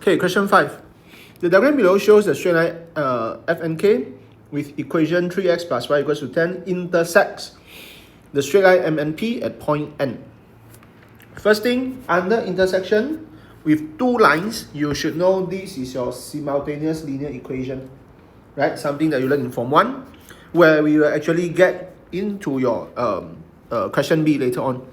Okay, question 5. The diagram below shows the straight line f and k with equation 3x plus y equals to 10 intersects the straight line M and P at point N. First thing, under intersection with two lines, you should know this is your simultaneous linear equation, right? Something that you learned in Form 1, where we will actually get into your question B later on.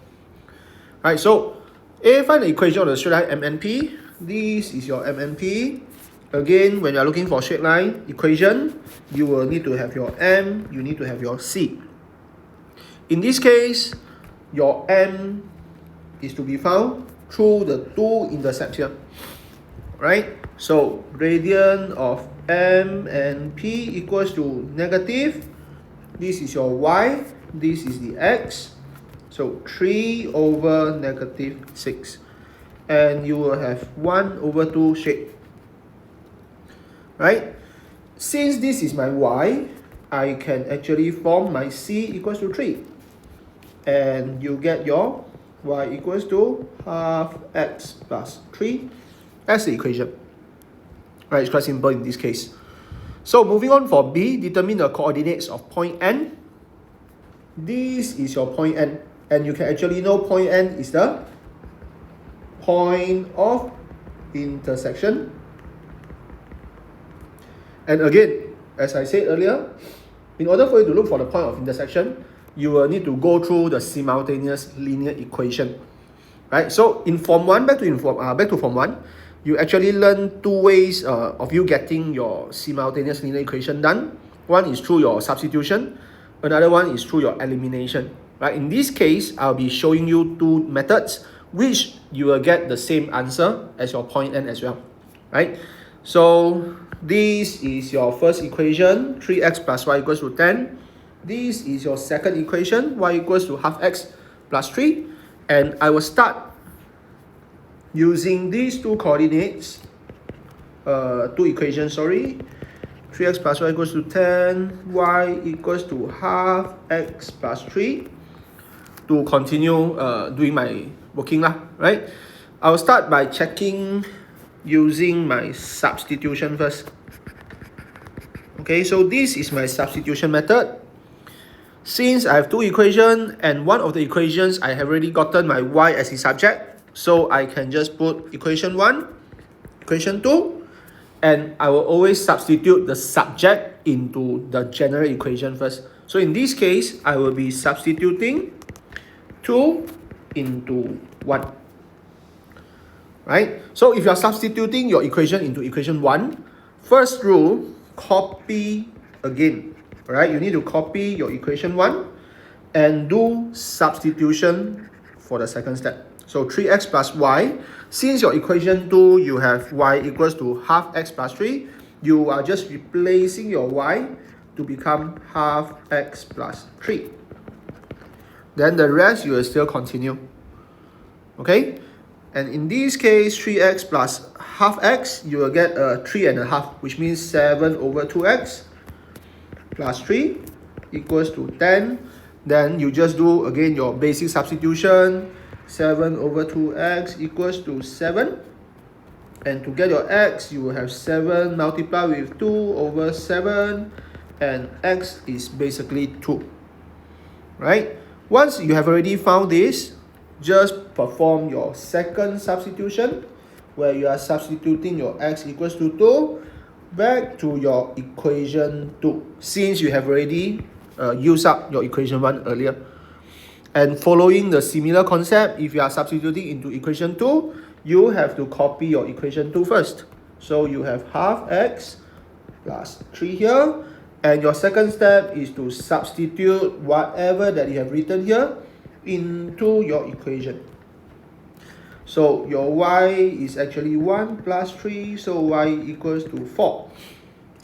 Right, so A, find the equation of the straight line M and P. This is your M and P. Again, when you are looking for straight line equation, you will need to have your M, you need to have your C. In this case, your M is to be found through the two intercepts here, right? So radian of M and P equals to negative. This is your Y, this is the X. So 3 over negative 6. And you will have 1 over 2 shape. Right? Since this is my Y, I can actually form my C equals to 3. And you get your Y equals to half X plus 3 as the equation. Right, it's quite simple in this case. So moving on for B, determine the coordinates of point N. This is your point N. And you can actually know point N is the point of intersection. And again, as I said earlier, in order for you to look for the point of intersection, you will need to go through the simultaneous linear equation. Right? So in Form 1, back to Form 1, you actually learn two ways of you getting your simultaneous linear equation done. One is through your substitution, another one is through your elimination. Right? In this case, I'll be showing you two methods which you will get the same answer as your point N as well. Right? So this is your first equation, 3x plus y equals to 10. This is your second equation, y equals to half x plus 3. And I will start using these two coordinates, two equations, 3x plus y equals to 10, y equals to half x plus 3, to continue doing my working right? I will start by checking using my substitution first. Okay, so this is my substitution method. Since I have two equations and one of the equations I have already gotten my y as the subject, so I can just put equation 1, equation 2, and I will always substitute the subject into the general equation first. So in this case, I will be substituting 2 into 1. Right? So if you are substituting your equation into equation 1, first rule, copy again. Alright, you need to copy your equation 1 and do substitution for the second step. So 3x plus y, since your equation 2, you have y equals to half x plus 3, you are just replacing your y to become half x plus 3. Then the rest you will still continue. Okay? And in this case, 3x plus half x, you will get a 3.5, which means 7 over 2x plus 3 equals to 10. Then you just do again your basic substitution. 7 over 2x equals to 7. And to get your x, you will have 7 multiplied with 2 over 7. And x is basically 2. Right? Once you have already found this, just perform your second substitution, where you are substituting your x equals to 2 back to your equation 2, since you have already used up your equation 1 earlier. And following the similar concept, if you are substituting into equation 2, you have to copy your equation 2 first. So you have half x plus 3 here. And your second step is to substitute whatever that you have written here into your equation. So your y is actually 1 plus 3, so y equals to 4.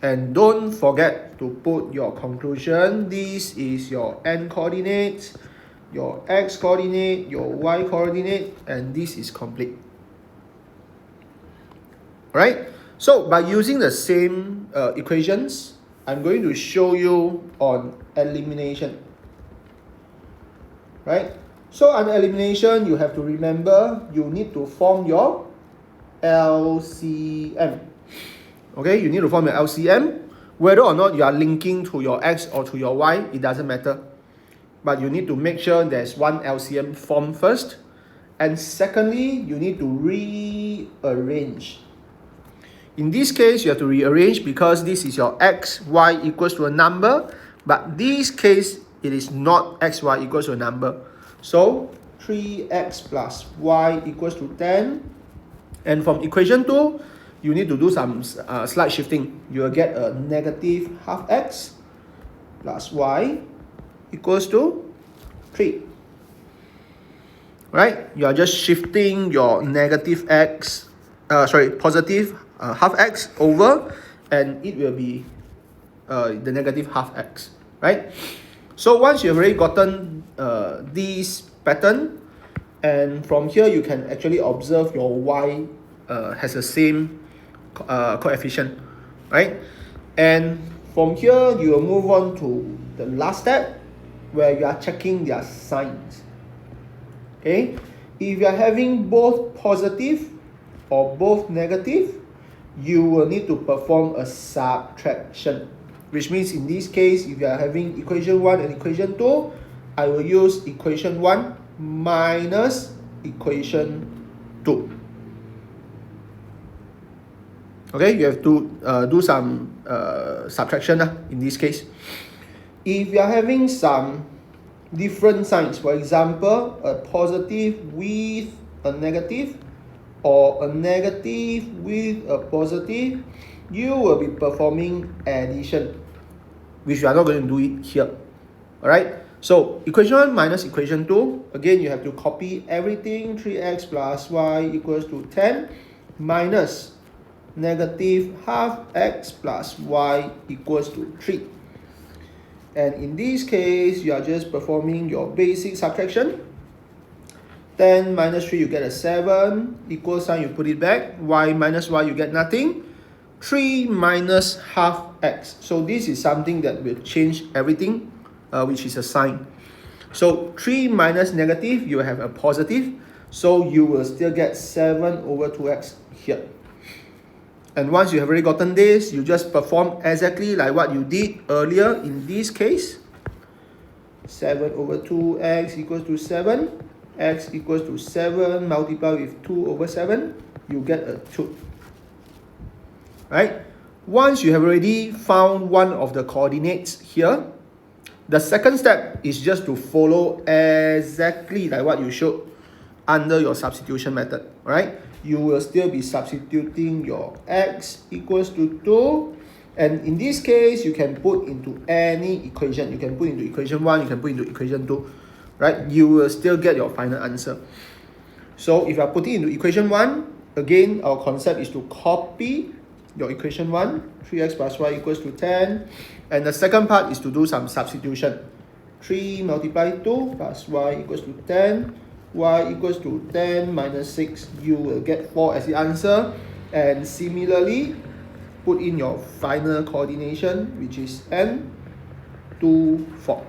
And don't forget to put your conclusion. This is your n coordinates, your x coordinate, your y coordinate, and this is complete. Alright, so by using the same equations, I'm going to show you on elimination. Right? So on elimination, you have to remember you need to form your LCM. Okay, you need to form your LCM. Whether or not you are linking to your X or to your Y, it doesn't matter. But you need to make sure there's one LCM formed first. And secondly, you need to rearrange. In this case, you have to rearrange because this is your X, Y equals to a number. But this case, it is not X, Y equals to a number. So 3x plus y equals to 10. And from equation 2, you need to do some slight shifting. You will get a negative half x plus y equals to 3. Right? You are just shifting your positive half x over, and it will be the negative half x. Right? So once you've already gotten this pattern, and from here you can actually observe your y has the same coefficient, right? And from here you will move on to the last step where you are checking their signs. Okay, if you are having both positive or both negative, you will need to perform a subtraction, which means in this case, if you are having equation 1 and equation 2, I will use equation 1 minus equation 2. Okay, you have to do some subtraction in this case. If you are having some different signs, for example, a positive with a negative or a negative with a positive, you will be performing addition, which we are not going to do it here. Alright, so equation 1 minus equation 2, again you have to copy everything. 3x plus y equals to 10 minus negative half x plus y equals to 3. And in this case, you are just performing your basic subtraction. 10 minus 3, you get a 7. Equal sign, you put it back. Y minus y, you get nothing. 3 minus half x. So this is something that will change everything, which is a sign. So 3 minus negative, you have a positive. So you will still get 7 over 2x here. And once you have already gotten this, you just perform exactly like what you did earlier in this case. 7 over 2x equals to 7. X equals to 7 multiplied with 2 over 7. You get a 2. Right? Once you have already found one of the coordinates here, the second step is just to follow exactly like what you showed under your substitution method. Right? You will still be substituting your x equals to 2, and in this case you can put into any equation. You can put into equation 1, you can put into equation 2, right? You will still get your final answer. So if you are putting into equation 1, again our concept is to copy your equation 1, 3x plus y equals to 10, and the second part is to do some substitution. 3 multiplied 2 plus y equals to 10. Y equals to 10 minus 6, you will get 4 as the answer. And similarly, put in your final coordination, which is n, 2, 4.